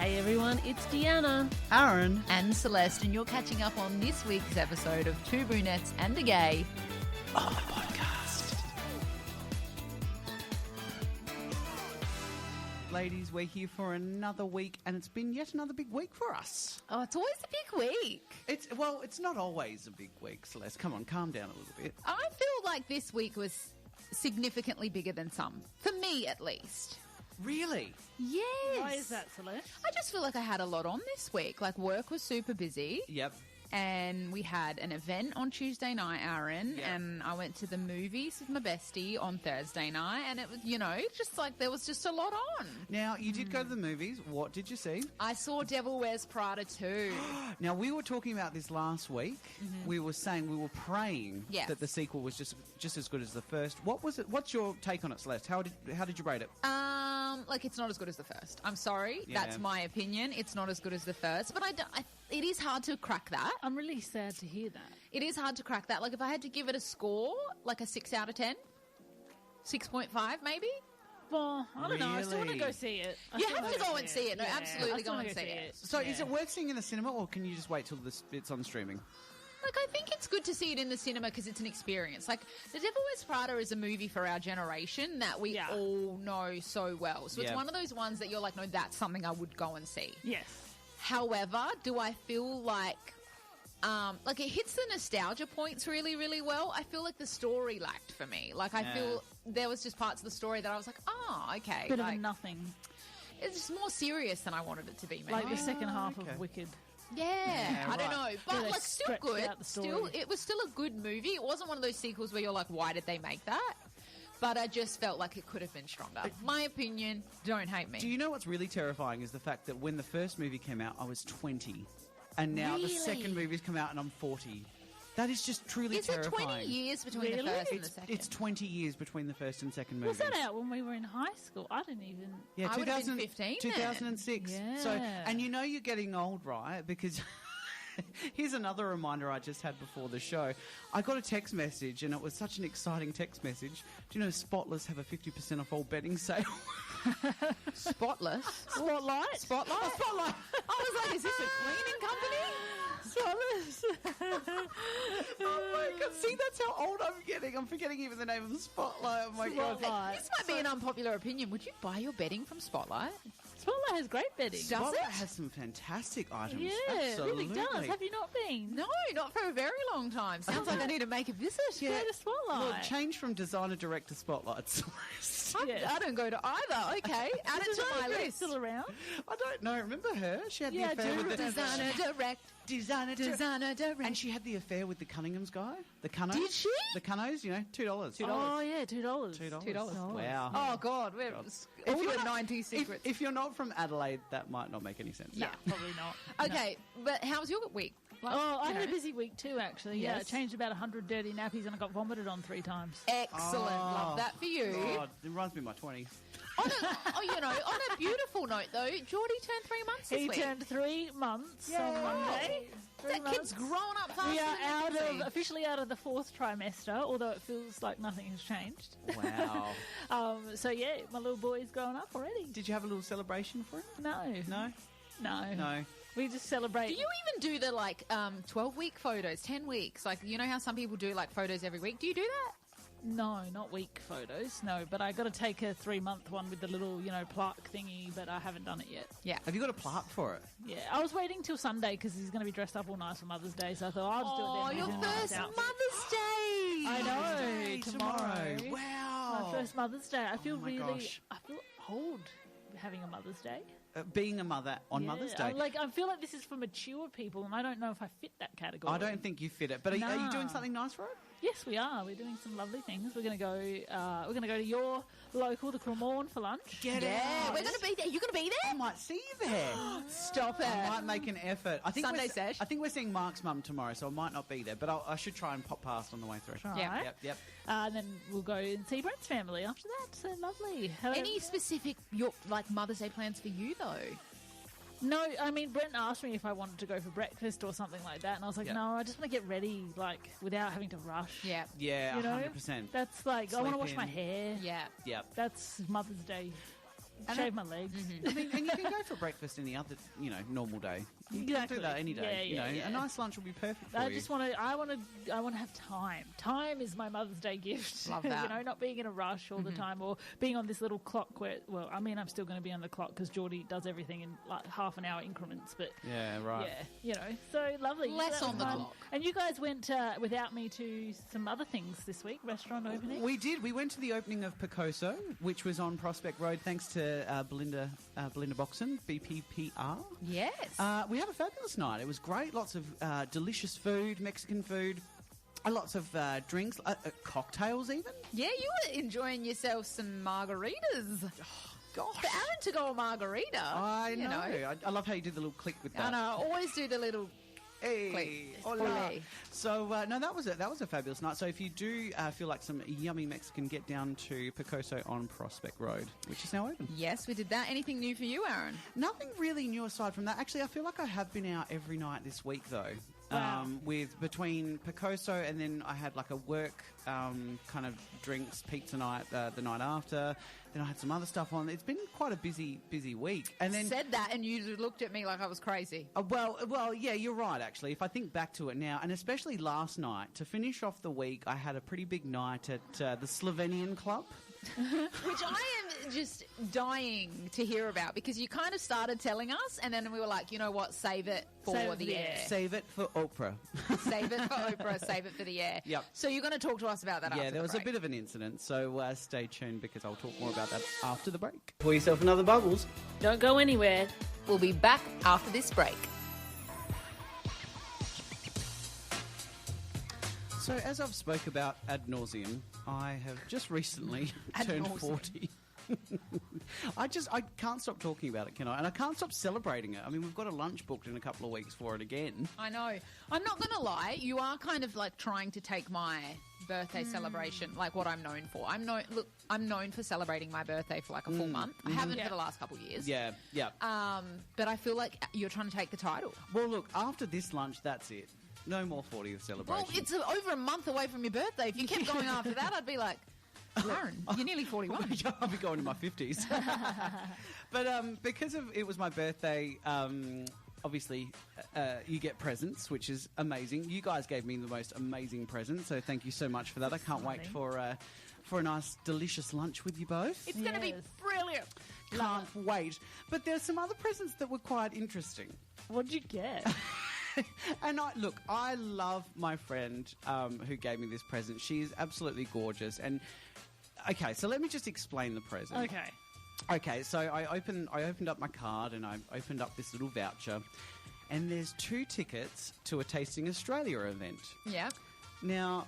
Hey everyone, it's Deanna, Aaron, and Celeste, and you're catching up on this week's episode of Two Brunettes and A Gay on the podcast. Ladies, we're here for another week, and it's been yet another big week for us. Oh, it's always a big week. It's not always a big week, Celeste. Come on, calm down a little bit. I feel like this week was significantly bigger than some, for me at least. Really? Yes. Why is that, Celeste? I just feel like I had a lot on this week. Like, work was super busy. Yep. And we had an event on Tuesday night, Aaron, Yep. and I went to the movies with my bestie on Thursday night, and it was, just like there was just a lot on. Now, you did go to the movies. What did you see? I saw Devil Wears Prada 2. Now, we were talking about this last week. We were praying Yes. that the sequel was just as good as the first. What was it? What's your take on it, Celeste? How did you rate it? It's not as good as the first. I'm sorry. Yeah. That's my opinion. It's not as good as the first, but it is hard to crack that. I'm really sad to hear that. It is hard to crack that. Like, if I had to give it a score, like a 6 out of 10, 6.5 maybe. Well, I don't know. I still want to Really? go see it. You have to go and see it. No, Yeah, absolutely I still go wanna and see it. So, is it worth seeing in the cinema, or can you just wait till it's on streaming? Like, I think it's good to see it in the cinema because it's an experience. Like, The Devil Wears Prada is a movie for our generation that we all know so well. So it's one of those ones that you're like, no, that's something I would go and see. Yes. However, do I feel like it hits the nostalgia points really, really well? I feel like the story lacked for me. Like, I feel there was just parts of the story that I was like, okay. Bit like, of a nothing. It's just more serious than I wanted it to be, maybe. Like the second half okay. of Wicked. Yeah, I don't know. But, they still stretched good. out the story. It was still a good movie. It wasn't one of those sequels where you're like, why did they make that? But I just felt like it could have been stronger. My opinion, don't hate me. Do you know what's really terrifying is the fact that when the first movie came out, I was 20. And now the second movie's come out and I'm 40. That is just truly terrifying. Is it 20 years between the first and the second? It's 20 years between the first and second movie. Was that out when we were in high school? I didn't even... Yeah, I would have been 15 then. 2006. Yeah. So, and you know you're getting old, right? Because... Here's another reminder I just had before the show. I got a text message, and it was such an exciting text message. Do you know Spotless have a 50% off all bedding sale? Spotless? Spotlight? Spotlight? Oh, Spotlight! I was like, is this a cleaning company? Spotless. Oh my God! See, that's how old I'm getting. I'm forgetting even the name of the Spotlight. Oh my God! Spotlight. This might be an unpopular opinion. Would you buy your bedding from Spotlight? Spotlight has great bedding. Does Spotlight it? has some fantastic items. Yeah, Absolutely. it really does. Have you not been? No, not for a very long time. Sounds like I need to make a visit. Go to Spotlight. Well, change from designer direct to Spotlight. Yeah. I don't go to either. Okay, add it to my list. Still around? I don't know. Remember her? She had the Yeah, I affair do with the Designer direct. Designer direct. And she had the affair with the Cunningham's guy. The Cunnos. Did she? The Cunnos, $2. Oh, yeah, $2. $2. Wow. Oh God, we're all the 90s secrets. If you're not from Adelaide, that might not make any sense. Yeah, probably not. Okay, but how was your week? Like, Oh, I you had a know. busy week too, actually. Yeah, I Yes. changed about 100 dirty nappies and I got vomited on 3 times. Excellent, love that for you. God, it reminds me of my 20s. On a beautiful note though, Geordie turned 3 months this He week. turned 3 months on Monday. 3 That kid's months. growing up faster We are than officially out of the 4th trimester, although it feels like nothing has changed. Wow. So yeah, my little boy's grown up already. Did you have a little celebration for him? No. No. We just celebrate. Do you even do the 12-week photos, 10 weeks? Like, you know how some people do photos every week? Do you do that? No, not week photos. No, but I got to take a 3-month one with the little, plaque thingy, but I haven't done it yet. Yeah. Have you got a plaque for it? Yeah, I was waiting till Sunday because he's going to be dressed up all nice for Mother's Day, so I thought I'll just do it then. Oh, your He's in a nice first outfit. Mother's Day! I know, Day, tomorrow. Wow. My first Mother's Day. I feel my gosh. I feel old having a Mother's Day. Being a mother on Mother's Day. I feel like this is for mature people, and I don't know if I fit that category. I don't think you fit it. But are you doing something nice for it? Yes, we are. We're doing some lovely things. We're going to go. We're going to go to your local, the Carbone, for lunch. Get Yeah, out. we're going to be there. You're going to be I there? might see you there. Stop it. I might make an effort. I think Sunday we're, sesh. I think we're seeing Mark's mum tomorrow, so I might not be there. But I should try and pop past on the way through. Right. Yep. And then we'll go and see Brent's family after that. So lovely. Any specific Mother's Day plans for you, though? No, I mean, Brent asked me if I wanted to go for breakfast or something like that, and I was like, Yeah. no, I just want to get ready, without having to rush. Yeah. Yeah, You know? 100%. That's like, I want to Sleep wash my in. hair. Yeah. Yep. That's Mother's Day. shave my legs. I mean, and you can go for breakfast any other, normal day. You can do that any day. A nice lunch will be perfect for you. I want to have time. Time is my Mother's Day gift. Love that. Not being in a rush all the time, or being on this little clock where, I'm still going to be on the clock because Geordie does everything in like half an hour increments. But yeah, right. Yeah, so lovely. Less on the clock. And you guys went without me to some other things this week. Restaurant opening. We did. We went to the opening of Picoso, which was on Prospect Road, thanks to Belinda Boxon, BPPR. Yes. We had a fabulous night. It was great. Lots of delicious food, Mexican food, lots of drinks, cocktails even. Yeah, you were enjoying yourself some margaritas. Oh, gosh. For Aaron to go a margarita. I know. I love how you did the little click with that. I know. Always do the little... Hey, hola. So no, that was a fabulous night. So if you do feel like some yummy Mexican, get down to Picoso on Prospect Road, which is now open. Yes, we did that. Anything new for you, Aaron? Nothing really new aside from that. Actually, I feel like I have been out every night this week though. Wow. With between Picoso and then I had like a work kind of drinks pizza night the night after. Then I had some other stuff on. It's been quite a busy week. And then said that, and you looked at me like I was crazy. Well, yeah, you're right. Actually, if I think back to it now, and especially last night to finish off the week, I had a pretty big night at the Slovenian Club. Which I am just dying to hear about because you kind of started telling us and then we were like, you know what, save it for the air. Save it for Oprah. Save it for Oprah, save it for the air. Yep. So you're going to talk to us about that after Yeah, there was the break. a bit of an incident, so stay tuned because I'll talk more about that after the break. Pour yourself another Bubbles. Don't go anywhere. We'll be back after this break. So as I've spoke about ad nauseum, I have just recently turned 40. I can't stop talking about it, can I? And I can't stop celebrating it. I mean, we've got a lunch booked in a couple of weeks for it again. I know. I'm not going to lie. You are kind of like trying to take my birthday celebration, like what I'm known for. I'm known for celebrating my birthday for like a full month. I haven't for the last couple of years. Yeah. But I feel like you're trying to take the title. Well, look, after this lunch, that's it. No more 40th celebration. Well, it's over a month away from your birthday. If you kept going after that, I'd be like, Aaron, you're nearly 41. I'll be going to my 50s. But because it was my birthday, obviously you get presents, which is amazing. You guys gave me the most amazing present, so thank you so much for that. I can't wait for a nice, delicious lunch with you both. It's going to be brilliant. Can't wait. But there's some other presents that were quite interesting. What'd you get? And I love my friend who gave me this present. She's absolutely gorgeous. And okay, so let me just explain the present. Okay, so I opened up my card and I opened up this little voucher, and there's 2 tickets to a Tasting Australia event. Yeah. Now,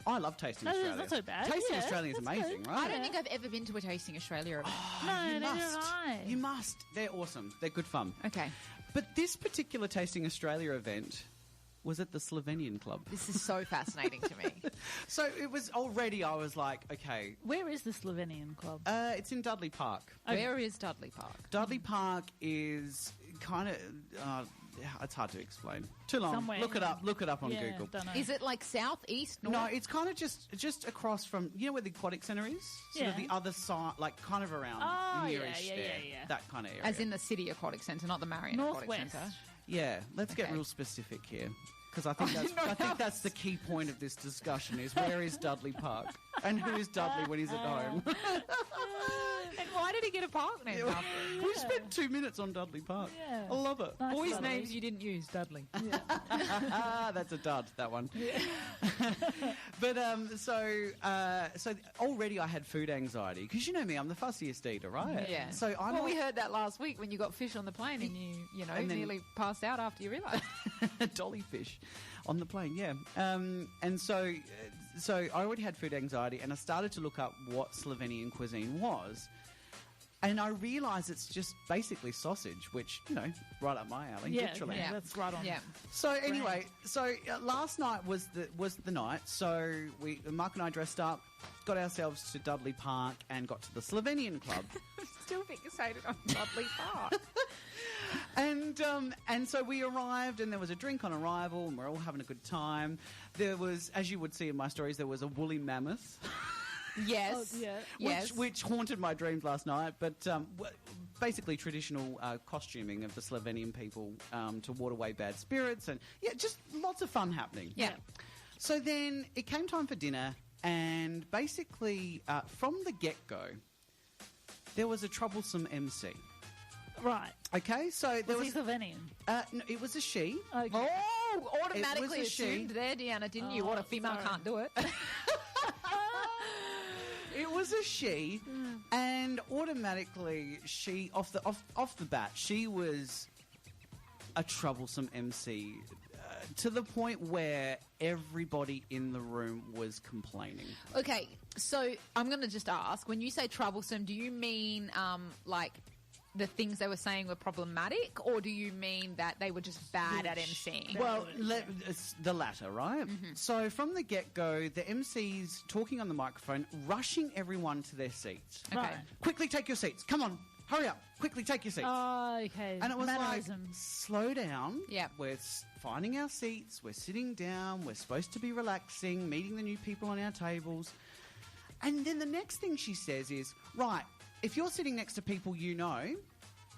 I love Tasting Australia. That's not so bad. Tasting Australia is amazing, good. right? I don't think I've ever been to a Tasting Australia event. No, You neither must. have I. You must. They're awesome. They're good fun. Okay. But this particular Tasting Australia event was at the Slovenian Club. This is so fascinating to me. So it was already, I was like, okay. Where is the Slovenian Club? It's in Dudley Park. Where is Dudley Park? Dudley Park is kind of, it's hard to explain. Too long. Somewhere, Look it up on Google. Don't know. Is it like south, east, north? No, it's kind of just across from, you know where the aquatic centre is? Sort of Yeah. the other side, like kind of around nearish there. That kind of area. As in the City Aquatic Centre, not the Marion Aquatic Northwest. Centre. Yeah, let's get Okay. real specific here. Because I think that's the key point of this discussion is where is Dudley Park? And who is Dudley when he's at home? And why did he get a park name after him? We spent 2 minutes on Dudley Park. Yeah. I love it. Nice Boys' Dudley. names you didn't use, Dudley. That's a dud, that one. But so already I had food anxiety because you know me, I'm the fussiest eater, right? Yeah. So I'm we heard that last week when you got fish on the plane and you And then- nearly passed out after you realised. dolly fish on the plane, yeah. And so I already had food anxiety, and I started to look up what Slovenian cuisine was. And I realised it's just basically sausage, which, right up my alley, literally. Yeah, that's right on. Yeah. So anyway, last night was the night. So Mark and I dressed up, got ourselves to Dudley Park, and got to the Slovenian Club. I'm still fixated on Dudley Park. And so we arrived, and there was a drink on arrival, and we're all having a good time. There was, as you would see in my stories, there was a woolly mammoth. Yes. Oh, yeah. Yes. which haunted my dreams last night. But basically traditional costuming of the Slovenian people to ward away bad spirits, and just lots of fun happening. Yeah. So then it came time for dinner, and basically from the get-go, there was a troublesome MC. Right. Okay, so there Was he Slovenian? no, it was a she. Okay. Oh, automatically It was a she. assumed there, Deanna, didn't you? What a female sorry. can't do it. It was a she, and automatically she off the bat she was a troublesome MC to the point where everybody in the room was complaining. Okay, so I'm going to just ask, when you say troublesome, do you mean like the things they were saying were problematic, or do you mean that they were just bad at MCing? Well, it's the latter, right? So from the get-go, the MC's talking on the microphone, rushing everyone to their seats. Okay. Right. Quickly take your seats. Come on, hurry up. Quickly take your seats. Oh, okay. And it was Mannerism. like, slow down. Yep. We're finding our seats. We're sitting down. We're supposed to be relaxing, meeting the new people on our tables. And then the next thing she says is, right, if you're sitting next to people you know,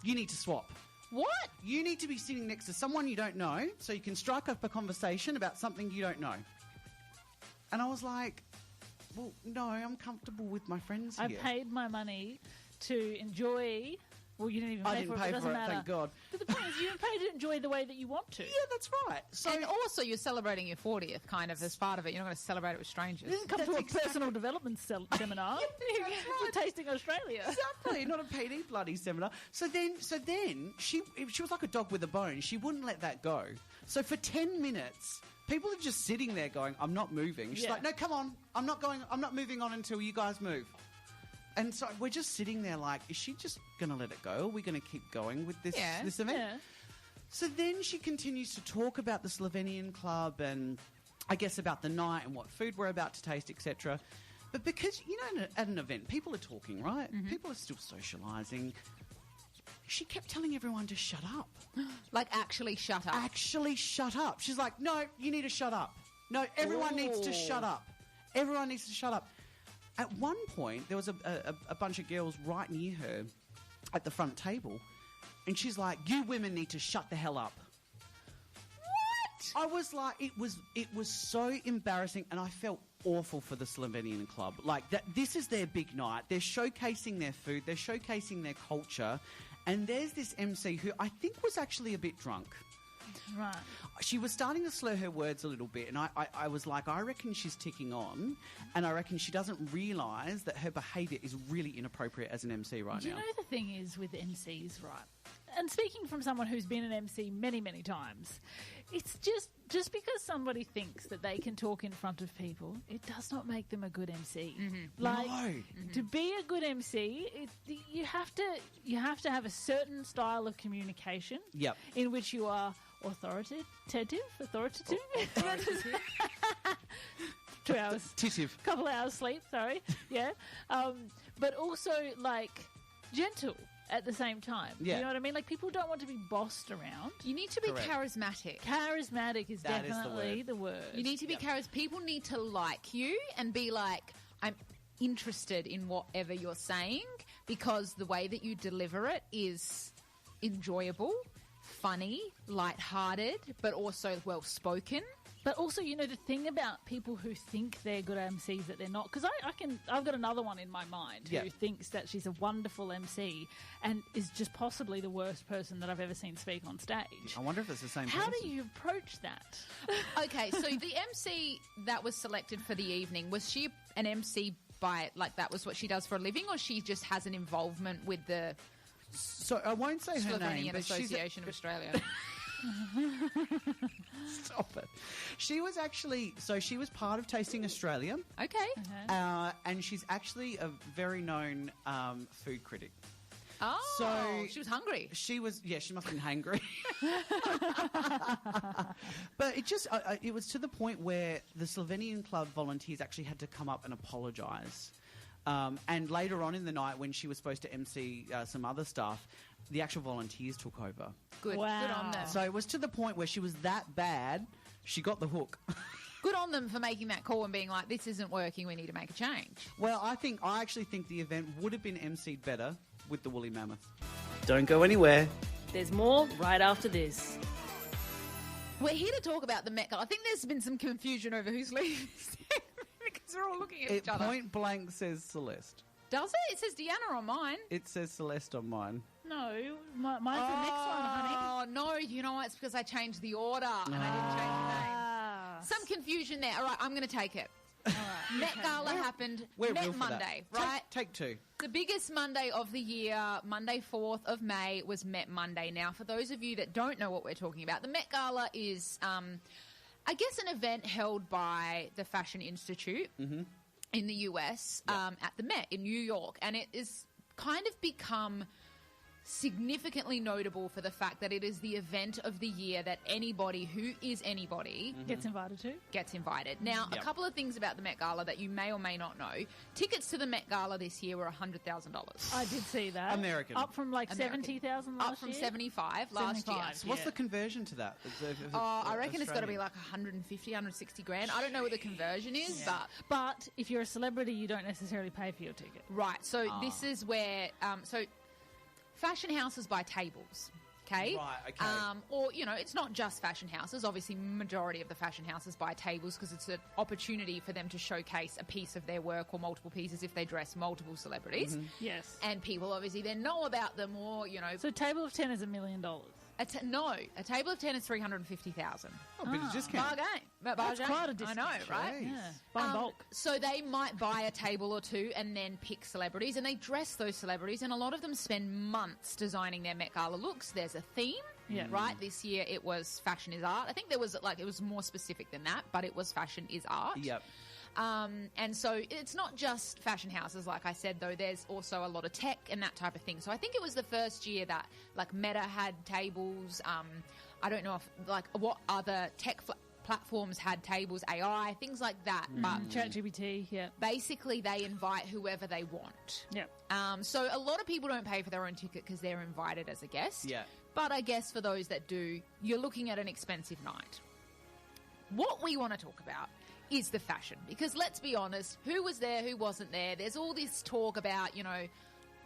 you need to swap. What? You need to be sitting next to someone you don't know so you can strike up a conversation about something you don't know. And I was like, well, no, I'm comfortable with my friends I here. paid my money to enjoy. Well, you didn't even pay I didn't for it. pay It doesn't for it, matter. thank God. But the point is, you pay to enjoy the way that you want to. Yeah, that's right. So And also, you're celebrating your 40th, kind of, as part of it. You're not going to celebrate it with strangers. This is come That's to a exactly- personal development seminar. We're tasting Australia. Exactly, not a PD bloody seminar. So then she was like a dog with a bone. She wouldn't let that go. So for 10 minutes, people are just sitting there going, I'm not moving. She's Yeah. like, no, come on. I'm not moving on until you guys move. And so we're just sitting there like, is she just going to let it go? Are we going to keep going with this event? Yeah. So then she continues to talk about the Slovenian club and I guess about the night and what food we're about to taste, etc. But because, at an event, people are talking, right? People are still socialising. She kept telling everyone to shut up. Like, actually shut up. Actually shut up. She's like, no, you need to shut up. No, everyone needs to shut up. Everyone needs to shut up. At one point, there was a bunch of girls right near her at the front table, and she's like, you women need to shut the hell up. What? I was like, it was so embarrassing, and I felt awful for the Slovenian club. Like, that. This is their big night. They're showcasing their food. They're showcasing their culture. And there's this MC who I think was actually a bit drunk. Right. She was starting to slur her words a little bit, and I was like, I reckon she's ticking on, and I reckon she doesn't realise that her behaviour is really inappropriate as an MC right Do you now. know the thing is with MCs, right? And speaking from someone who's been an MC many, many times, it's just because somebody thinks that they can talk in front of people, it does not make them a good MC. Like, No. to be a good MC, you have to have a certain style of communication. Yep. In which you are authoritative. 2 hours. Titive. Couple hours sleep, sorry. Yeah. But also, like, gentle at the same time. Yeah. You know what I mean? Like, people don't want to be bossed around. You need to be Correct. charismatic. Charismatic is That is the definitely word. the word. You need to be charismatic. People need to like you and be like, I'm interested in whatever you're saying, because the way that you deliver it is enjoyable, funny, lighthearted, but also well-spoken. But also, the thing about people who think they're good MCs that they're not, because I've got another one in my mind Yeah. who thinks that she's a wonderful MC and is just possibly the worst person that I've ever seen speak on stage. I wonder if it's the same How person. do you approach that? Okay, so the MC that was selected for the evening, was she an MC by, like, that was what she does for a living, or she just has an involvement with the So I won't say her name, Slovenian but Association of Australia? Stop it. She was actually, she was part of Tasting Australia, Okay. and she's actually a very known food critic. Oh, So- she was hungry. She was, she must have been hangry. But it was to the point where the Slovenian club volunteers actually had to come up and apologise. And later on in the night, when she was supposed to MC some other stuff, the actual volunteers took over. Good. Wow. Good on them. So it was to the point where she was that bad, she got the hook. Good on them for making that call and being like, this isn't working, we need to make a change. Well, I actually think the event would have been emceed better with the woolly mammoth. Don't go anywhere. There's more right after this. We're here to talk about the Met Gala. I think there's been some confusion over who's leading this because we're all looking at each other. Point blank says Celeste. Does it? It says Deanna on mine. It says Celeste on mine. No, mine's the next one, honey. Oh, no, you know what? It's because I changed the order and I didn't change the name. Some confusion there. All right, I'm going to take it. All right. Met Gala happened We're real Met for Monday, that. right? Take two. The biggest Monday of the year, Monday 4th of May, was Met Monday. Now, for those of you that don't know what we're talking about, the Met Gala is, I guess, an event held by the Fashion Institute in the US at the Met in New York. And it is kind of become significantly notable for the fact that it is the event of the year that anybody who is anybody Gets invited to? gets invited. Now, a couple of things about the Met Gala that you may or may not know. Tickets to the Met Gala this year were $100,000. I did see that. American. Up from like American. 70,000 last Up from year? 75 last year. 75. What's Yeah. the conversion to that? I reckon it's got to be like 150, 160 grand. I don't know what the conversion is, But if you're a celebrity, you don't necessarily pay for your ticket. right. So this is where fashion houses buy tables. Okay. Right, okay. Or, you know, it's not just fashion houses. Obviously, majority of the fashion houses buy tables because it's an opportunity for them to showcase a piece of their work or multiple pieces if they dress multiple celebrities. Yes. And people obviously then know about them or, you know. So a table of 10 is $1 million. A table of 10 is 350,000. Oh, a bit of discount. Bargain. quite a I discount. know, right? Jeez. Yeah. By bulk. So they might buy a table or two and then pick celebrities, and they dress those celebrities, and a lot of them spend months designing their Met Gala looks. There's a theme, right? This year it was fashion is art. I think there was it was more specific than that, but it was fashion is art. Yep. And so it's not just fashion houses, like I said, though. There's also a lot of tech and that type of thing. So I think it was the first year that, like, Meta had tables. I don't know if, like, what other tech platforms had tables, AI, things like that. But ChatGPT, yeah. basically they invite whoever they want. Yeah. So a lot of people don't pay for their own ticket because they're invited as a guest. Yeah. But I guess for those that do, you're looking at an expensive night. What we want to talk about is the fashion. Because let's be honest, who was there, who wasn't there? There's all this talk about, you know,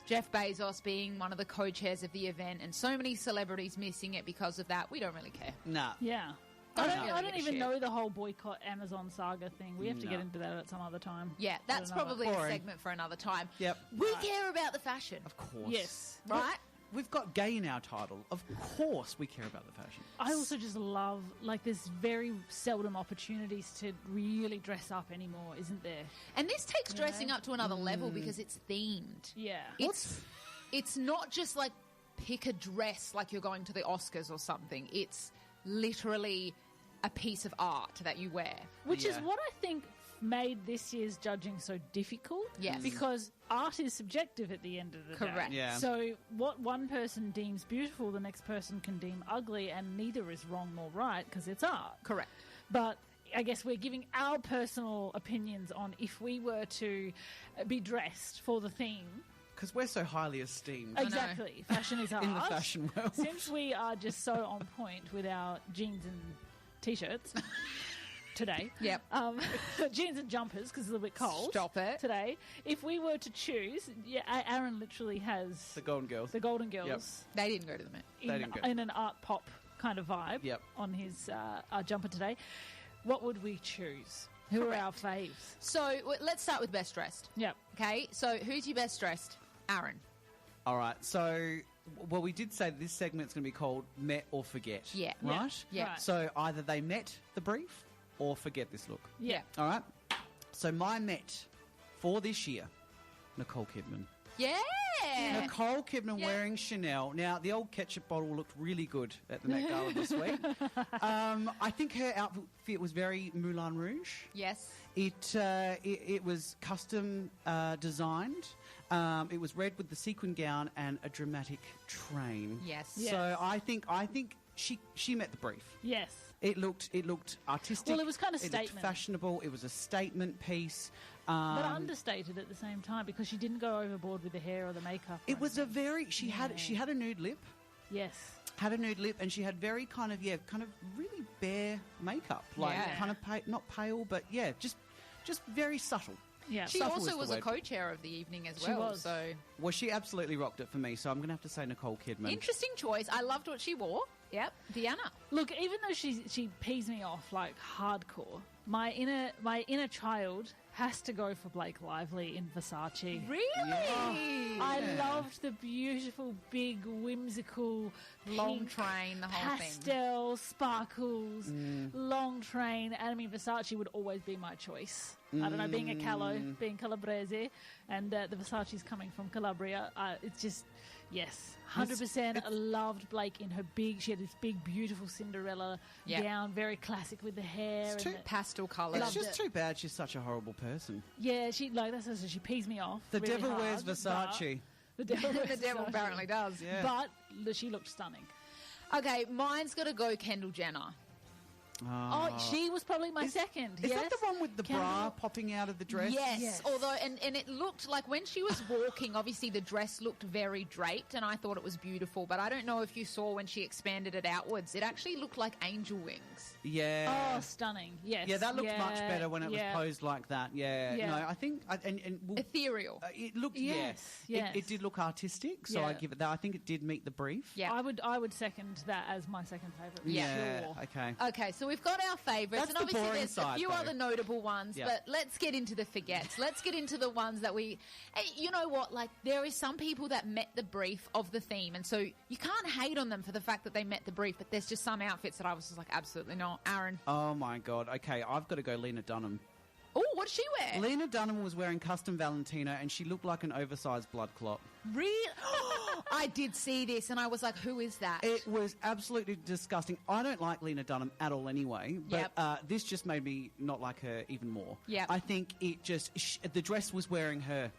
Jeff Bezos being one of the co-chairs of the event and so many celebrities missing it because of that. We don't really care. Nah. Yeah. I I don't don't, really I don't give a even shit. know the whole boycott Amazon saga thing. We have to No. get into that at some other time. Yeah, that's another- probably a Boring. segment for another time. Yep. We care about the fashion, Of course. Yes. right? We've got gay in our title. Of course we care about the fashion. I also just love, like, there's very seldom opportunities to really dress up anymore, isn't there? And this takes dressing up to another level because it's themed. Yeah. It's not just like pick a dress like you're going to the Oscars or something. It's literally a piece of art that you wear. Which is Yeah. what I think made this year's judging so difficult. Yes. Because art is subjective at the end of the day. Correct. Yeah. So what one person deems beautiful, the next person can deem ugly, and neither is wrong nor right because it's art. Correct. But I guess we're giving our personal opinions on if we were to be dressed for the theme. Because we're so highly esteemed. Exactly. Fashion is art. In the fashion world. Since we are just so on point with our jeans and T-shirts today. Yep. Jeans and jumpers because it's a little bit cold. Stop it. Today. If we were to choose, Aaron literally has The Golden Girls. the Golden Girls They didn't go to the Met. They didn't go. in an art pop kind of vibe Yep. on his jumper today. What would we choose? Who are our faves? So let's start with best dressed. Yep. Okay, so who's your best dressed? Aaron. All right. So, well, we did say this segment's going to be called Met or Forget. Yeah. Right? Yeah. Right. So either they met the brief or forget this look. Yeah. All right? So my Met for this year, Nicole Kidman. Yeah. Nicole Kidman Yeah. wearing Chanel. Now, the old ketchup bottle looked really good at the Met Gala this week. I think her outfit was very Moulin Rouge. Yes. It was custom designed. It was red with the sequin gown and a dramatic train. Yes. Yeah. So I think she met the brief. Yes. It looked artistic. Well, it was kind of It looked statement. fashionable. It was a statement piece. But understated at the same time because she didn't go overboard with the hair or the makeup. or It was a anything. very she had a nude lip. Yes. had a nude lip, and she had very kind of really bare makeup, like kind of not pale, but just very subtle. Yeah. She Subtle also is the was word. a co-chair of the evening as She well. was. So Well, she absolutely rocked it for me, so I'm going to have to say Nicole Kidman. interesting choice. I loved what she wore. Yep, Deanna. Look, even though she pees me off like hardcore, my inner child has to go for Blake Lively in Versace. Really? I loved the beautiful, big, whimsical, Long pink, train, the whole thing. pastel, sparkles, long train. And I mean, Versace would always be my choice. I don't know, being a Callo, being Calabrese, and the Versace's coming from Calabria, it's just, yes, 100%. I loved Blake in her she had this big, beautiful Cinderella gown, very classic with the hair. It's and too Pastel colours. It's just too bad she's such a horrible person. yeah, she she pees me off. The really devil hard, wears Versace. but- The devil, wears The devil Versace. apparently does. Yeah. But she looked stunning. Okay, mine's got to go Kendall Jenner. Oh, she was probably my second. Is yes. that the one with the bra Kendall. popping out of the dress? Yes. Although, and it looked like when she was walking, obviously the dress looked very draped, and I thought it was beautiful. But I don't know if you saw when she expanded it outwards, it actually looked like angel wings. Yeah. Oh, stunning. Yes. Yeah, that looked much better when it was posed like that. Yeah. Yeah. No, I think... Ethereal. it looked... Yes, Yeah. yes. It did look artistic, so I Yeah. give it that. I think it did meet the brief. Yeah. I would second that as my second favourite. Yeah. Sure. Okay. Okay, so we've got our favourites, That's and the obviously boring there's a side, few though. other notable ones, Yeah. but let's get into the forgets. Let's get into the ones that we... Hey, you know what? Like, there is some people that met the brief of the theme, and so you can't hate on them for the fact that they met the brief, but there's just some outfits that I was just like, absolutely not. Aaron. Oh, my God. Okay, I've got to go Lena Dunham. Oh, what did she wear? Lena Dunham was wearing custom Valentina, and she looked like an oversized blood clot. Really? I did see this, and I was like, who is that? It was absolutely disgusting. I don't like Lena Dunham at all anyway, but this just made me not like her even more. Yep. I think it just... the dress was wearing her.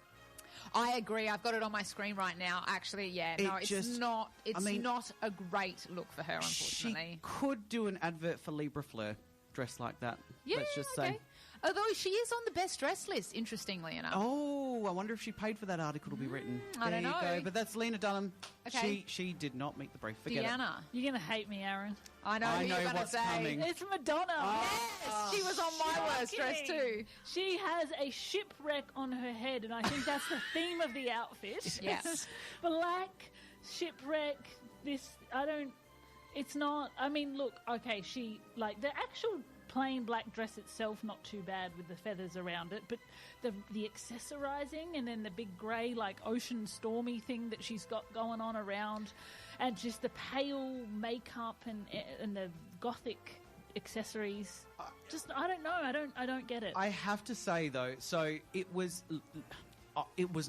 I agree. I've got it on my screen right now. Actually, yeah. No, it's not a great look for her, unfortunately. She could do an advert for Libra Fleur dressed like that. Yeah, let's just okay. say. Although she is on the best dress list, interestingly enough. Oh, I wonder if she paid for that article to be written. I don't There you know. go. But that's Lena Dunham. Okay. She did not meet the brief. Forget Deanna. You're going to hate me, Aaron. I know I who know you're going to what's say. coming. It's Madonna. Yes, she was on my worst dress too. She has a shipwreck on her head, and I think that's the theme of the outfit. Yes. Black shipwreck. It's not. I mean, look. Okay, the actual plain black dress itself, not too bad with the feathers around it, but the accessorizing and then the big grey ocean stormy thing that she's got going on around, and just the pale makeup and the gothic accessories. Just I don't know. I don't get it. I have to say though, so it was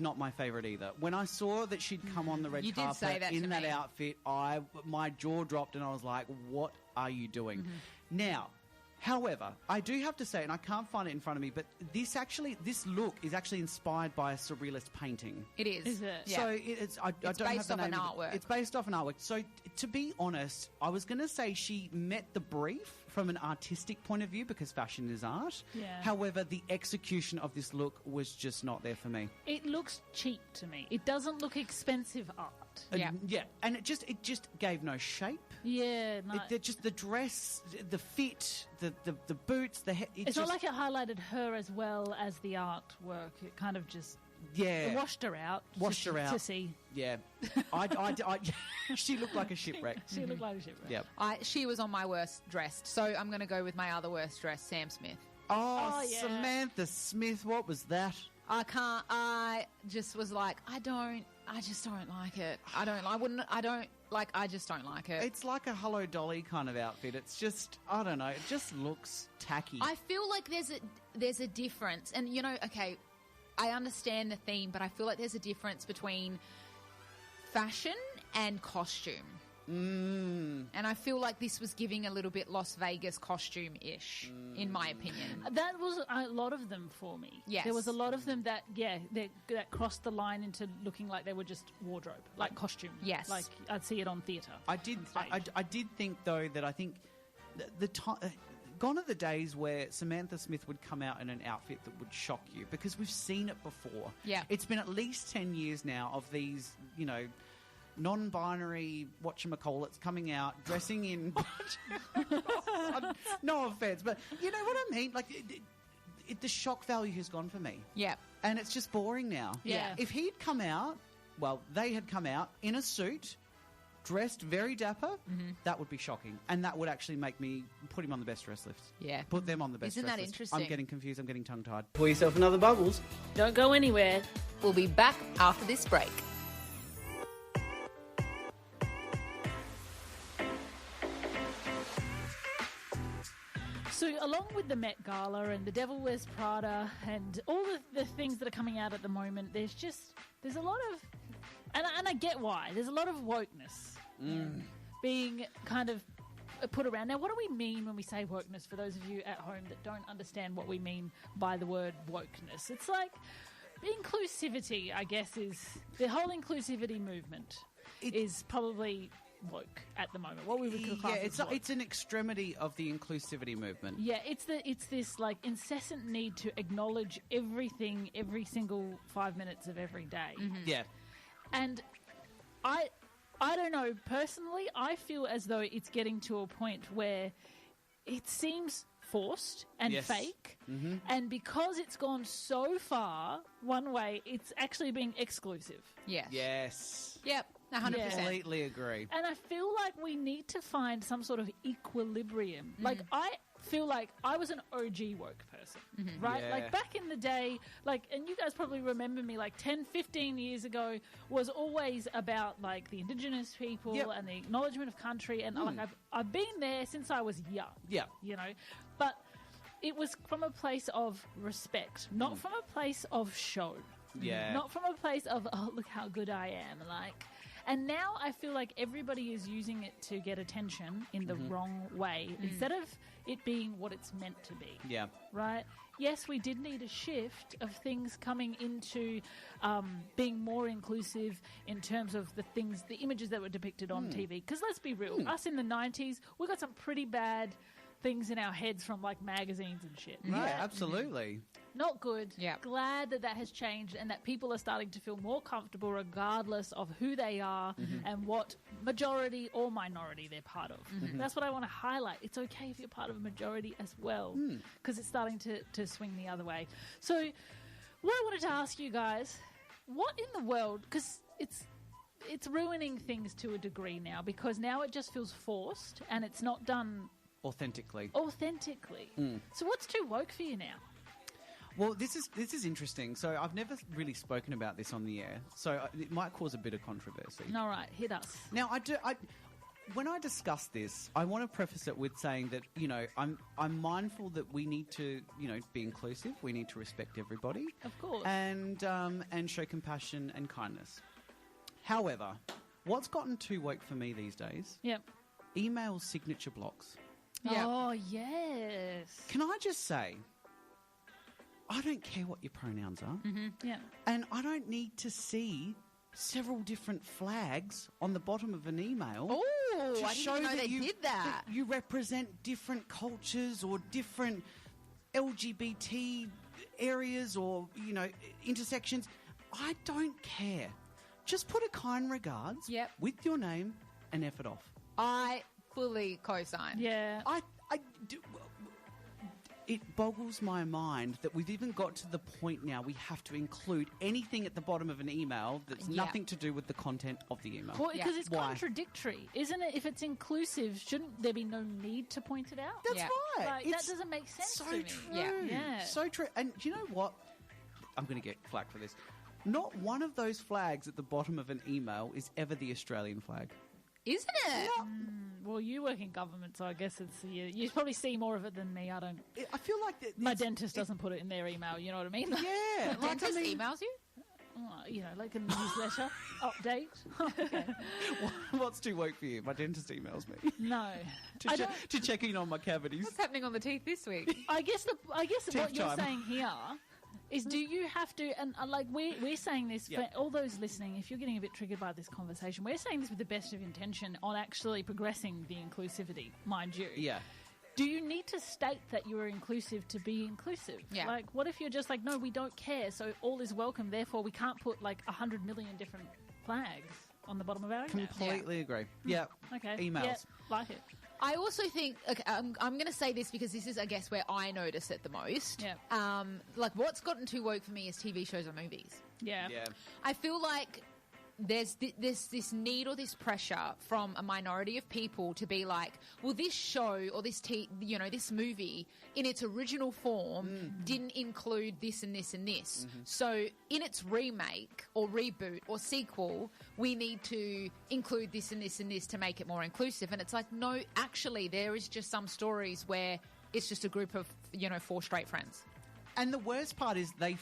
not my favourite either. When I saw that she'd come on the red You did carpet say that to in that me. outfit, my jaw dropped and I was like, "What are you doing?" Now, however, I do have to say, and I can't find it in front of me, but this look is actually inspired by a surrealist painting. It is. Is it? Yeah. So it's I don't have based the off an name of it. artwork. It's based off an artwork. So to be honest, I was going to say she met the brief from an artistic point of view because fashion is art. Yeah. However, the execution of this look was just not there for me. It looks cheap to me. It doesn't look expensive art. Yeah. Yeah, and it just gave no shape. Yeah, no. Just the dress, the fit, the boots, the hair. It's not like it highlighted her as well as the artwork. It kind of just yeah, washed her out. Washed her out. To see. Yeah, she looked like a shipwreck. She looked like a shipwreck. Yep. She was on my worst dressed, so I'm going to go with my other worst dressed, Sam Smith. Oh, yeah. Samantha Smith, what was that? I just was like, I just don't like it. I just don't like it. It's like a Hello Dolly kind of outfit. It's just, I don't know, it just looks tacky. I feel like there's a difference, and okay, I understand the theme, but I feel like there's a difference between fashion and costume. And I feel like this was giving a little bit Las Vegas costume-ish, in my opinion. That was a lot of them for me. Yes. There was a lot of them that crossed the line into looking like they were just wardrobe, like costume. Yes. Like I'd see it on theatre. I did think, though, that I think the time... Gone are the days where Samantha Smith would come out in an outfit that would shock you because we've seen it before. Yeah. It's been at least 10 years now of these, non-binary whatchamacallits coming out, dressing in... no offence, but you know what I mean? Like, the shock value has gone for me. Yeah. And it's just boring now. Yeah. If he'd come out, well, they had come out in a suit, dressed very dapper, that would be shocking. And that would actually make me put him on the best dress list. Yeah. Put them on the best Isn't dress that list. interesting? I'm getting confused. I'm getting tongue-tied. Pour yourself another Bubbles. Don't go anywhere. We'll be back after this break. So along with the Met Gala and the Devil Wears Prada and all the things that are coming out at the moment, there's a lot of, and I get why, there's a lot of wokeness being kind of put around. Now, what do we mean when we say wokeness, for those of you at home that don't understand what we mean by the word wokeness? It's like inclusivity, I guess, is the whole inclusivity movement is probably woke at the moment. What we would call it's an extremity of the inclusivity movement. Yeah, it's this like incessant need to acknowledge everything every single 5 minutes of every day. Yeah. And I don't know, personally, I feel as though it's getting to a point where it seems forced and fake. And because it's gone so far one way, it's actually being exclusive. Yeah. Yes. Yep. 100%. Completely agree. And I feel like we need to find some sort of equilibrium. Like, I feel like I was an OG woke person, right? Yeah. Like, back in the day, like, and you guys probably remember me, like, 10, 15 years ago, was always about, like, the Indigenous people and the acknowledgement of country. And, like, I've been there since I was young. Yeah. You know? But it was from a place of respect, not from a place of show. Yeah. Not from a place of, oh, look how good I am. Like... And now I feel like everybody is using it to get attention in the wrong way instead of it being what it's meant to be. Yeah. Right? Yes, we did need a shift of things coming into being more inclusive in terms of the images that were depicted on TV. Because let's be real, us in the 90s, we got some pretty bad things in our heads from like magazines and shit. Right? Yeah, absolutely. Not good. Yeah. Glad that has changed and that people are starting to feel more comfortable regardless of who they are and what majority or minority they're part of. That's what I want to highlight. It's okay if you're part of a majority as well because it's starting to swing the other way. So what I wanted to ask you guys, what in the world, because it's ruining things to a degree now because now it just feels forced and it's not done authentically. So what's too woke for you now? Well, this is interesting. So I've never really spoken about this on the air, so it might cause a bit of controversy. All right, hit us. Now, when I discuss this, I want to preface it with saying that, you know, I'm mindful that we need to, you know, be inclusive. We need to respect everybody, of course, and show compassion and kindness. However, what's gotten too woke for me these days? Yep. Email signature blocks. Yep. Oh yes. Can I just say, I don't care what your pronouns are. Yeah. And I don't need to see several different flags on the bottom of an email. Oh, to I show didn't know they did that. You represent different cultures or different LGBT areas or, you know, intersections. I don't care. Just put a kind regards with your name and F it off. I fully co-sign. Yeah. I do. It boggles my mind that we've even got to the point now we have to include anything at the bottom of an email that's nothing to do with the content of the email. Well, because it's contradictory, isn't it? If it's inclusive, shouldn't there be no need to point it out? That's right. Like, that doesn't make sense so to me. True. Yeah. So true. And do you know what? I'm going to get flack for this. Not one of those flags at the bottom of an email is ever the Australian flag. Isn't it? Yeah. Well, you work in government, so I guess it's you probably see more of it than me. I don't. I feel like my dentist doesn't put it in their email. You know what I mean? Yeah. My dentist emails you? You know, like a newsletter update. Okay. What's too woke for you? My dentist emails me. No. to check in on my cavities. What's happening on the teeth this week? I guess what you're time. saying here is, do you have to, and like we're saying this for all those listening, if you're getting a bit triggered by this conversation, we're saying this with the best of intention on actually progressing the inclusivity, mind you. Yeah. Do you need to state that you are inclusive to be inclusive? Yeah. Like, what if you're just like, no, we don't care, so all is welcome, therefore we can't put like 100 million different flags? on the bottom of our email. Completely agree. Yeah. Okay. Emails. Yeah, like it. I also think, okay, I'm going to say this because this is, I guess, where I notice it the most. Yeah. Like, what's gotten too woke for me is TV shows or movies. Yeah. Yeah. I feel like there's this need or this pressure from a minority of people to be like, well, this show or this this movie in its original form didn't include this and this and this. So in its remake or reboot or sequel, we need to include this and this and this to make it more inclusive. And it's like, no, actually, there is just some stories where it's just a group of, 4 straight friends. And the worst part is they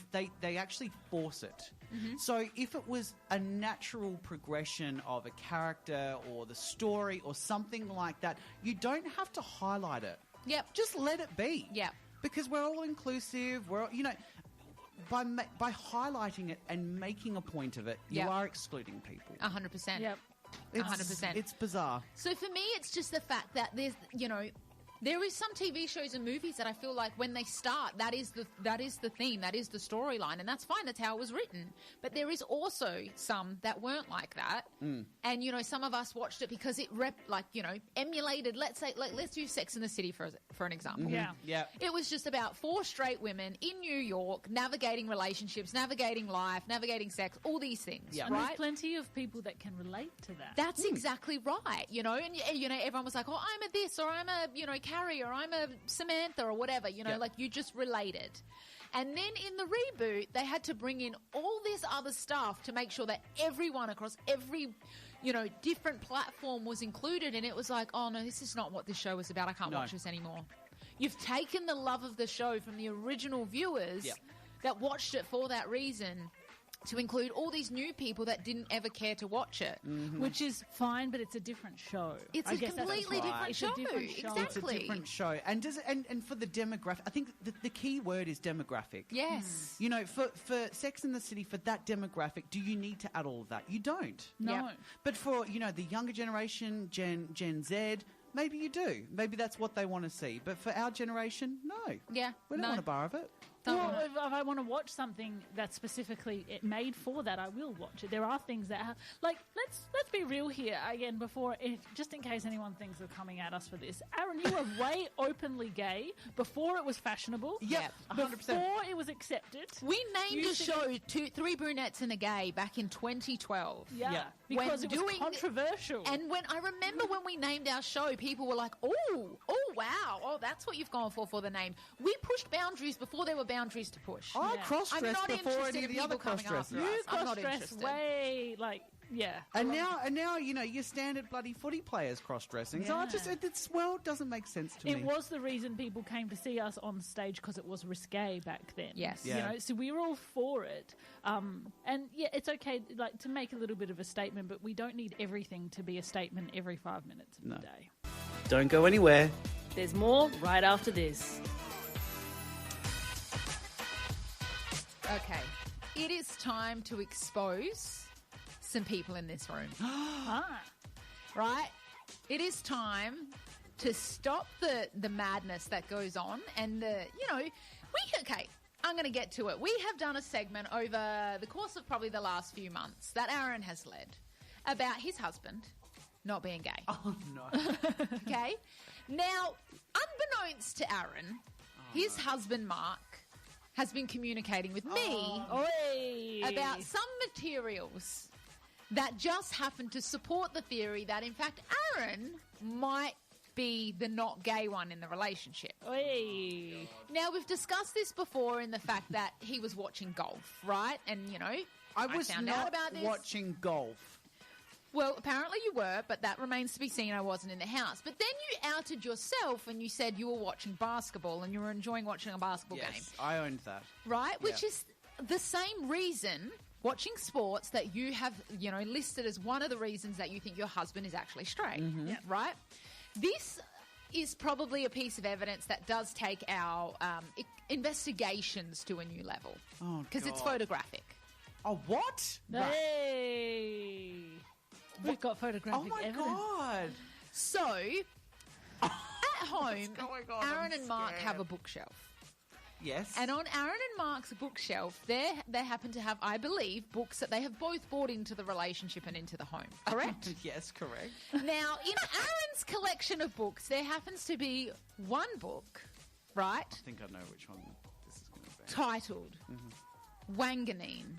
actually force it. So if it was a natural progression of a character or the story or something like that, you don't have to highlight it. Yep. Just let it be. Yep. Because we're all inclusive. We're, by highlighting it and making a point of it, you are excluding people. 100%. Yep. 100%. It's bizarre. So for me, it's just the fact that there's, there is some TV shows and movies that I feel like when they start, that is the theme, that is the storyline, and that's fine. That's how it was written. But there is also some that weren't like that, and some of us watched it because it emulated. Let's do Sex and the City for an example. Yeah. It was just about 4 straight women in New York navigating relationships, navigating life, navigating sex, all these things. Yeah. And Right? there's plenty of people that can relate to that. That's exactly right, and everyone was like, "Oh, I'm a this," or "I'm a Carrie," or "I'm a Samantha," or whatever, like you just related. And then in the reboot, they had to bring in all this other stuff to make sure that everyone across every, different platform was included. And it was like, oh no, this is not what this show was about. I can't watch this anymore. You've taken the love of the show from the original viewers that watched it for that reason to include all these new people that didn't ever care to watch it. Which is fine, but it's a different show. It's I a guess that's completely right. different It's show. a different show. Exactly. It's a different show. And and for the demographic, I think the key word is demographic. Yes. For Sex and the City, for that demographic, do you need to add all of that? You don't. No. Yep. But for, the younger generation, Gen Z, maybe you do. Maybe that's what they want to see. But for our generation, no. Yeah. We don't No. want a bar of it. Well, if I want to watch something that's specifically made for that, I will watch it. There are things that, let's be real here again. Just in case anyone thinks we're coming at us for this, Aaron, you were way openly gay before it was fashionable. Yep, 100%. Before it was accepted. We named You a show Three Brunettes and a Gay back in 2012. Yeah, because When it was doing- controversial. And when I remember when we named our show, people were like, oh, wow, oh, that's what you've gone for the name. We pushed boundaries before there were boundaries to push. I Yeah. cross-dressed I'm not before interested any in of the other people coming cross-dressers. after us. you I'm not cross-dress interested. way, And now, your standard bloody footy players cross-dressing. So this world doesn't make sense to me. It was the reason people came to see us on stage because it was risque back then. Yes. Yeah. So we were all for it. And it's okay, to make a little bit of a statement, but we don't need everything to be a statement every 5 minutes of the day. Don't go anywhere. There's more right after this. Okay. It is time to expose some people in this room. Right? It is time to stop the madness that goes on and I'm going to get to it. We have done a segment over the course of probably the last few months that Aaron has led about his husband not being gay. Oh, no. Okay? Now, unbeknownst to Aaron, his husband Mark has been communicating with me about some materials that just happen to support the theory that, in fact, Aaron might be the not gay one in the relationship. Oi. Now, we've discussed this before in the fact that he was watching golf, right? And, I was found out not about this. watching golf. Well, apparently you were, but that remains to be seen. I wasn't in the house. But then you outed yourself and you said you were watching basketball and you were enjoying watching a basketball game. Yes, I owned that. Right? Which is the same reason, watching sports, that you have, listed as one of the reasons that you think your husband is actually straight. Right? This is probably a piece of evidence that does take our investigations to a new level. Oh, because it's God. photographic. Oh, what? Hey. We've got photographic Oh, my evidence. God. So, at home, going on? Aaron I'm and Mark scared. have a bookshelf. Yes. And on Aaron and Mark's bookshelf, they happen to have, I believe, books that they have both brought into the relationship and into the home. Correct? Yes, correct. Now, in Aaron's collection of books, there happens to be one book, right, I think I know which one this is going to be. titled Wanganine.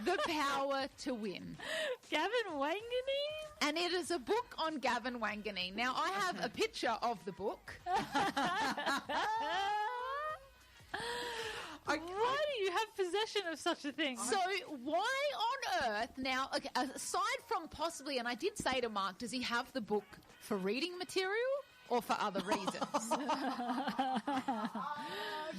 The Power to Win. Gavin Wanganine? And it is a book on Gavin Wanganine. Now, I have a picture of the book. Why do you have possession of such a thing? So why on earth, now, okay, aside from possibly, and I did say to Mark, does he have the book for reading material or for other reasons?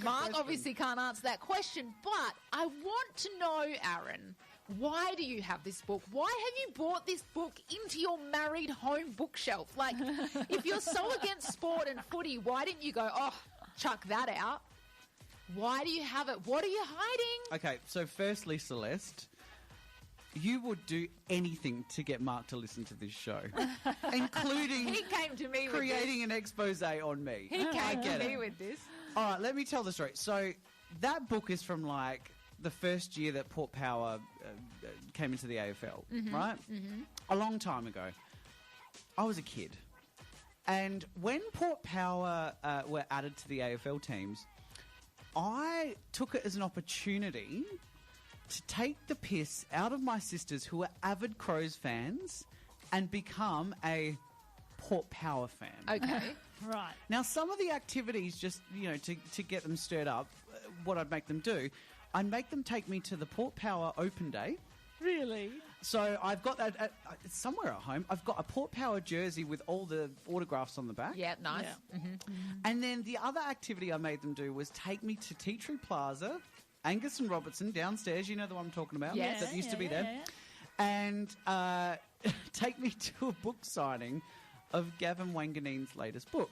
Mark obviously can't answer that question, but I want to know, Aaron, why do you have this book? Why have you brought this book into your married home bookshelf? Like, if you're so against sport and footy, why didn't you go, chuck that out? Why do you have it? What are you hiding? Okay, so firstly, Celeste, you would do anything to get Mark to listen to this show, including He came to me with creating an expose on me. this. He I came get to me it. with this. All right, let me tell the story. So that book is from like the first year that Port Power came into the AFL, right? Mm-hmm. A long time ago. I was a kid. And when Port Power were added to the AFL teams, I took it as an opportunity to take the piss out of my sisters who were avid Crows fans and become a Port Power fan. Okay. Right. Now, some of the activities, just, to get them stirred up, what I'd make them do, I'd make them take me to the Port Power Open Day. Really? So I've got that it's somewhere at home. I've got a Port Power jersey with all the autographs on the back. Yeah, nice. Yeah. And then the other activity I made them do was take me to Tea Tree Plaza, Angus and Robertson downstairs. You know the one I'm talking about? Yes. That used to be Yeah, there. yeah. And take me to a book signing of Gavin Wanganine's latest book.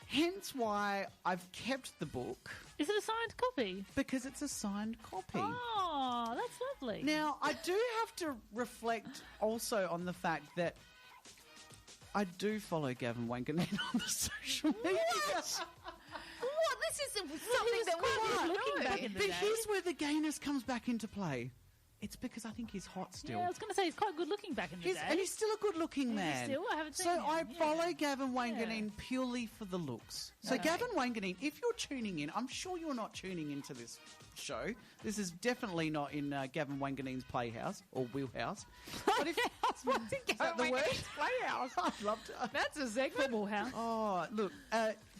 Hence why I've kept the book, Is it a signed copy? because it's a signed copy. Oh, that's lovely. Now, I do have to reflect also on the fact that I do follow Gavin Wanganine on the social media. What? This is something that we quite want looking to know. back in the But day. here's where the gayness comes back into play. It's because I think he's hot still. Yeah, I was going to say he's quite good looking back in the day. And he's still a good-looking Is he man. still? I haven't so seen him. I Yeah. follow Gavin Wanganine purely for the looks. So Okay. Gavin Wanganine, if you're tuning in, I'm sure you're not tuning into this show. This is definitely not in Gavin Wanganine's playhouse or wheelhouse. But if What's it is that the going word? with Playhouse? I'd love to. That's a segment. Football house. Oh, look,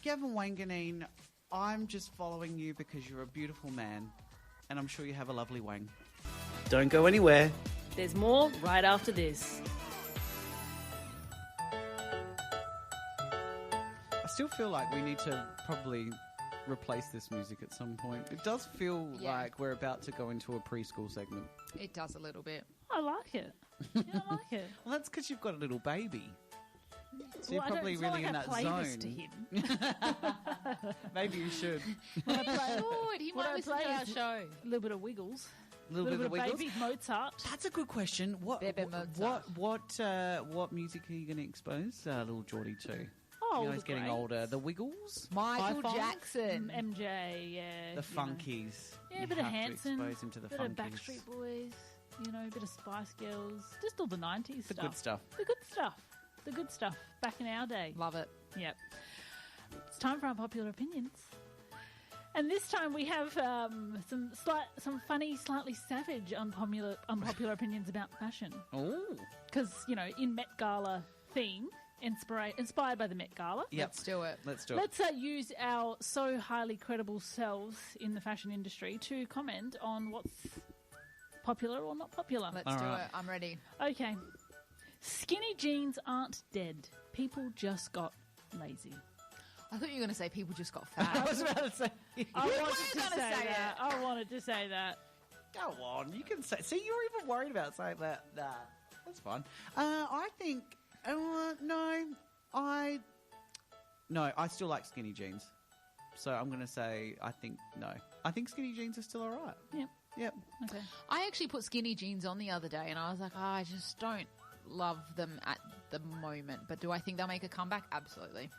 Gavin Wanganine, I'm just following you because you're a beautiful man, and I'm sure you have a lovely wang. Don't go anywhere. There's more right after this. I still feel like we need to probably replace this music at some point. It does feel Yeah. like we're about to go into a preschool segment. It does a little bit. I like it. Yeah, I like it. Well, that's because you've got a little baby. So Well, you're I don't- probably it's not really like in I that play this zone. to him. Maybe you should. When I play Lord, he What might I listen play to our is- show. a little bit of Wiggles. A little bit of Wiggles. baby Mozart. That's a good question. What Bebe Mozart. what music are you going to expose little Geordie to? Oh, You know, the he's getting greats. older. The Wiggles, Michael Hi-Fi? Jackson. MJ, yeah. the you know. Funkies. Yeah, You a bit of have to Hanson, expose him to the bit Funkies. of Backstreet Boys, a bit of Spice Girls, just all the 90s The stuff. good stuff. The good stuff. The good stuff. Back in our day. Love it. Yep. It's time for our popular opinions. And this time we have some funny, slightly savage, unpopular opinions about fashion. Oh, Because, in Met Gala theme, inspired by the Met Gala. yep. Let's do it. Let's do it. Let's use our so highly credible selves in the fashion industry to comment on what's popular or not popular. Let's All do right. it. I'm ready. Okay. Skinny jeans aren't dead. People just got lazy. I thought you were going to say people just got I fat. was about to say. I were wanted to gonna say say that. I wanted to say that. Go on, you can say. See, you're even worried about saying that. Nah, that's fine. I think no, I still like skinny jeans. So I'm going to say I think no. I think skinny jeans are still all right. Yep. Yep. Okay. I actually put skinny jeans on the other day and I was like, I just don't love them at the moment. But do I think they'll make a comeback? Absolutely.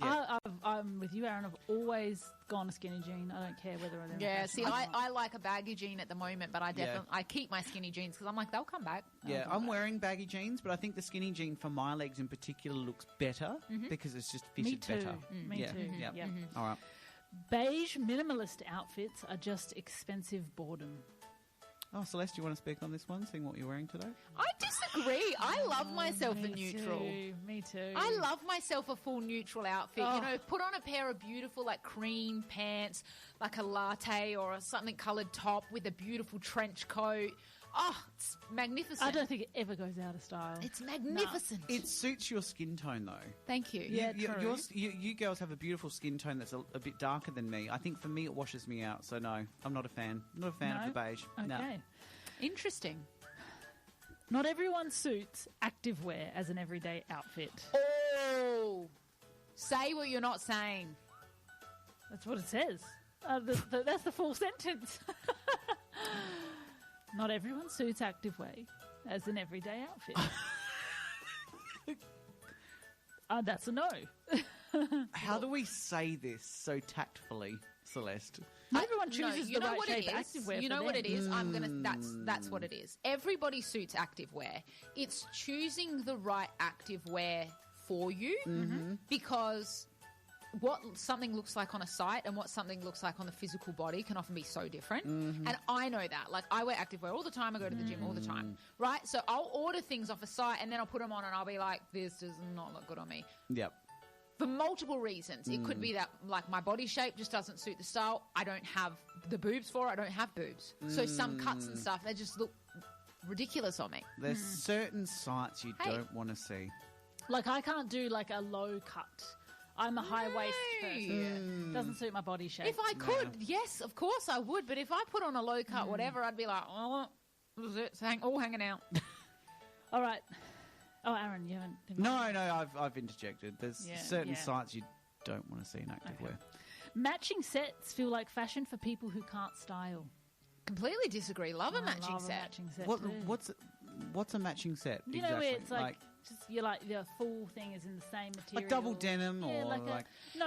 Yeah. I'm with you, Aaron. I've always gone a skinny jean. I don't care whether they're Yeah, fashion see, or not. I like a baggy jean at the moment, but I definitely I keep my skinny jeans because I'm like, they'll come back. Yeah, I'm wearing baggy jeans, but I think the skinny jean for my legs in particular looks better because it's just fitted Me too. better. Me yeah. too. Yeah. Yep. All right. Beige minimalist outfits are just expensive boredom. Oh, Celeste, you want to speak on this one, seeing what you're wearing today? I disagree. I love myself a neutral. Me too. I love myself a full neutral outfit. Oh. You know, put on a pair of beautiful, like, cream pants, like a latte or a something coloured top with a beautiful trench coat. Oh, it's magnificent. I don't think it ever goes out of style. It's magnificent. It suits your skin tone, though. Thank you. Yeah, true. You girls have a beautiful skin tone that's a bit darker than me. I think for me it washes me out, so no, I'm not a fan. Not a fan of the beige. Okay. No. Interesting. Not everyone suits activewear as an everyday outfit. Oh, say what you're not saying. That's what it says. That's the full sentence. Not everyone suits activewear as an everyday outfit. That's a no. How do we say this so tactfully, Celeste? Everyone chooses you the know right what shape it is. activewear. You for know what them. it is. That's what it is. Everybody suits activewear. It's choosing the right activewear for you because what something looks like on a site and what something looks like on the physical body can often be so different. And I know that. Like, I wear activewear all the time. I go to the gym all the time, right? So I'll order things off a site and then I'll put them on and I'll be like, this does not look good on me. Yep. For multiple reasons. It could be that, like, my body shape just doesn't suit the style. I don't have the boobs for it. I don't have boobs. So some cuts and stuff, they just look ridiculous on me. There's certain sites you don't want to see. Like, I can't do like a low cut. I'm a high waist person. Doesn't suit my body shape. If I could, yes, of course I would. But if I put on a low cut, whatever, I'd be like, oh, this is it. It's all hanging out. All right. Oh, Aaron, you haven't. No, I've interjected. There's certain sites you don't want to see in activewear. Okay. Matching sets feel like fashion for people who can't style. Completely disagree. Love a matching love a set. matching set What, too. what's a matching set? You know where it's like just your full thing is in the same material, like double denim or like you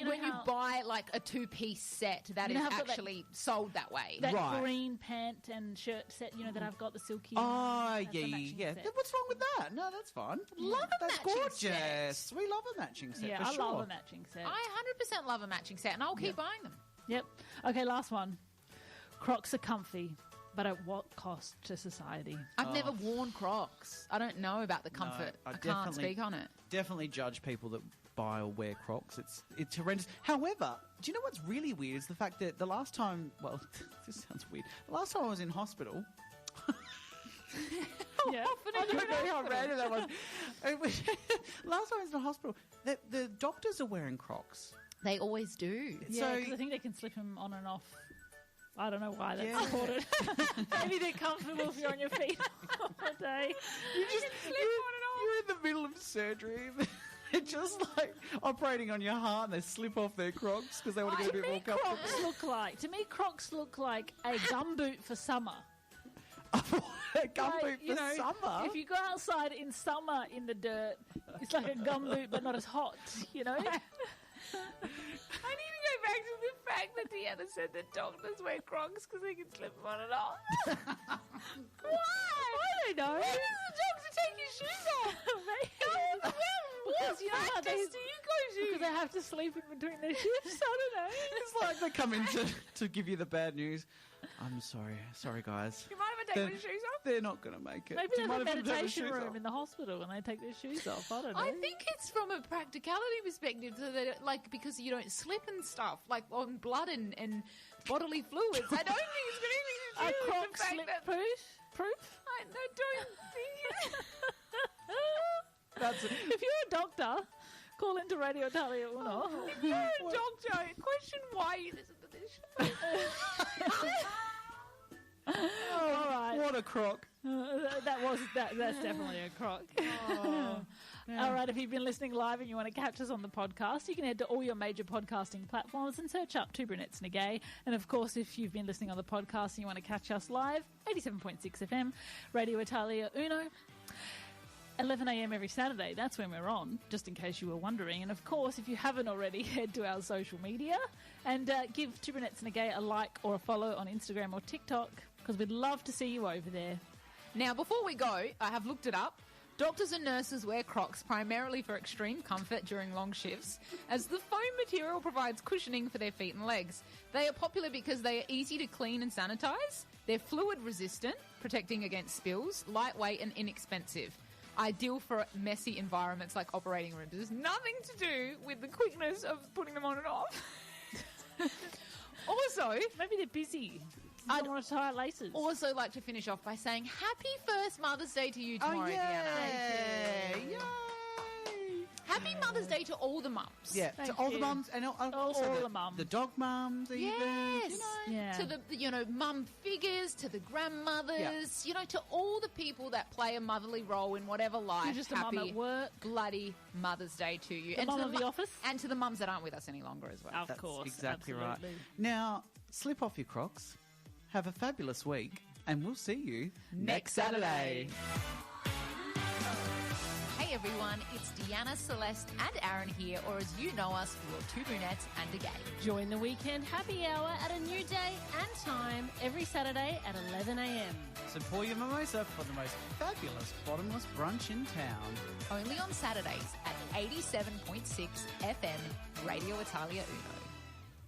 know When you how buy like a two-piece set that You is know how I've got actually sold that way. that Right. green pant and shirt set, you know, that I've got the silky. Oh, that's a matching yeah. set. What's wrong with that? No, that's fine. Love a That's matching gorgeous. set. We love a matching set. Yeah, for I sure. love a matching set. I 100% love a matching set, and I'll keep buying them. Yep. Okay, last one. Crocs are comfy, but at what cost to society? I've never worn Crocs. I don't know about the comfort. I I can't definitely- speak on it. Definitely judge people that buy or wear Crocs. It's horrendous. However, do you know what's really weird is the fact that the last time, well, this sounds weird. The last time I was in hospital. Yeah. I don't know how random that was. Last time I was in hospital, the doctors are wearing Crocs. They always do. Yeah, So- because I think they can slip them on and off. I don't know why that's Yeah. important. Maybe they're comfortable if you're on your feet all day. You're in the middle of surgery. They're just like operating on your heart and they slip off their Crocs because they want to get a To bit more me, comfortable. Crocs look like a gumboot for summer. A gumboot Like, for summer. If you go outside in summer in the dirt, it's like a gumboot, but not as hot, you know? I need to go back to the fact that Deanna said that doctors wear Crocs because they can slip them on and off. Why? I don't know. Why does the doctor take his shoes off? Because you know how they, practice do you go to? because they have to sleep in between their shifts. I don't know. It's like they come in to give you the bad news. I'm sorry guys. You mind if I take my shoes off? They're not going to make it. Maybe Do you they have a mind if I take my meditation shoes room off? in the hospital and they take their shoes off. I don't know. I think it's from a practicality perspective, so that because you don't slip and stuff, like on blood and bodily fluids. I don't think it's got anything to do a with Croc the fact slip that proof? I don't think it. That's it. If you're a doctor, call into Radio Italia Uno. If you're a doctor, question why you listen to this show. All right. What a Croc. That's definitely a Croc. All right, if you've been listening live and you want to catch us on the podcast, you can head to all your major podcasting platforms and search up Two Brunettes A Gay. And of course, if you've been listening on the podcast and you want to catch us live, 87.6 FM, Radio Italia Uno. 11 a.m. every Saturday. That's when we're on, just in case you were wondering. And, of course, if you haven't already, head to our social media and give Two Brunettes and a Gay a like or a follow on Instagram or TikTok, because we'd love to see you over there. Now, before we go, I have looked it up. Doctors and nurses wear Crocs primarily for extreme comfort during long shifts, as the foam material provides cushioning for their feet and legs. They are popular because they are easy to clean and sanitize. They're fluid resistant, protecting against spills, lightweight and inexpensive. Ideal for messy environments like operating rooms. There's nothing to do with the quickness of putting them on and off. Also, maybe they're busy. I don't want to tie laces. Also like to finish off by saying happy first Mother's Day to you tomorrow, Deanna. Yay! Happy Mother's Day to all the mums. Yeah, Thank to all the you. mums and also all the mums. The dog mums even. Yes. Yeah. To the, mum figures, to the grandmothers, to all the people that play a motherly role in whatever life. You're just a mum happy at work. bloody Mother's Day to you. The mum to of the office. And to the mums that aren't with us any longer as well. Of That's course. exactly right. Absolutely. Now, slip off your Crocs, have a fabulous week, and we'll see you Next Saturday. Hey everyone, it's Deanna, Celeste and Aaron here, or as you know us, we're Two Brunettes and a Gay. Join the weekend happy hour at a new day and time every Saturday at 11 a.m. So pour your mimosa for the most fabulous bottomless brunch in town. Only on Saturdays at 87.6 FM, Radio Italia Uno.